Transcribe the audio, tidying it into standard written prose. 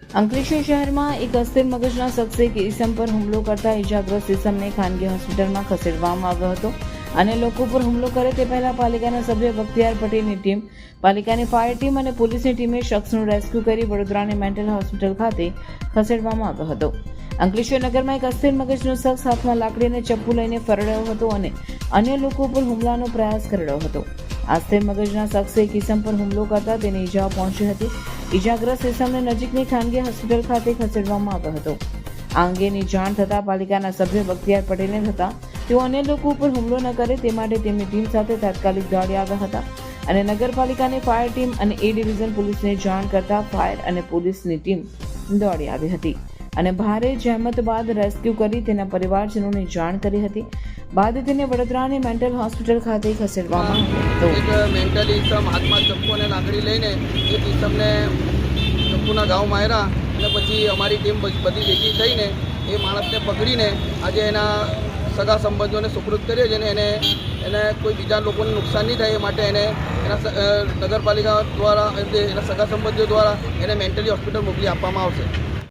અંકલેશ્વર શહેરમાં એક અસ્થિર મગજના શખ્સે એક ઈસમ પર હુમલો કરતા ઇજાગ્રસ્ત ઈસમને ખાનગી હોસ્પિટલમાં ખસેડવામાં આવ્યો હતો અને લોકો પર હુમલો કરે તે પહેલા પાલિકાના સભ્ય બખ્તિયાર પટેલની ટીમ, પાલિકાની ફાયર ટીમ અને પોલીસની ટીમે શખ્સનું રેસ્ક્યુ કરી વડોદરાની મેન્ટલ હોસ્પિટલ ખાતે ખસેડવામાં આવ્યો હતો. અંકલેશ્વર નગરમાં એક અસ્થિર મગજનો શખ્સ હાથમાં લાકડી અને ચપ્પુ લઈને ફરડ્યો હતો અને અન્ય લોકો પર હુમલાનો પ્રયાસ કરી રહ્યો હતો. આ અસ્થિર મગજના શખ્સે એક ઈસમ પર હુમલો કરતા તેને ઈજાઓ પહોંચી હતી. ઇજાગ્રસ્ત ઈસમને નજીકની ખાનગી હોસ્પિટલ ખાતે ખસેડવામાં આવ્યો હતો. આ અંગેની જાણ થતાં પાલિકાના સભ્ય બખ્તિયાર પટેલને થતાં તેઓ અન્ય લોકો ઉપર હુમલો ન કરે તે માટે તેમની ટીમ સાથે તાત્કાલિક દોડી આવ્યા હતા અને નગરપાલિકાની ફાયર ટીમ અને એ ડિવિઝન પોલીસને જાણ કરતા ફાયર અને પોલીસની ટીમ દોડી આવી હતી અને ભારે જહેમત બાદ રેસ્ક્યુ કરી તેના પરિવારજનોને જાણ કરી હતી. બાદ તેને વડોદરાની મેન્ટલ હોસ્પિટલ ખાતે ખસેડવામાં આવ્યો હતો. એક મેન્ટલ ઈસમ હાથમાં ચપ્પુ અને લાકડી લઈને એક ઈસમને ચપ્પુના ઘાવ માર્યા અને પછી અમારી ટીમ બધી ભેગી થઈને એ માણસને પકડીને આજે એના સગા સંબંધીઓને સુપૃત કર્યો છે અને એને કોઈ બીજા લોકોને નુકસાન નહીં થાય એ માટે એને એના નગરપાલિકા દ્વારા એના સગા સંબંધીઓ દ્વારા એને મેન્ટલી હોસ્પિટલ મોકલી આપવામાં આવશે.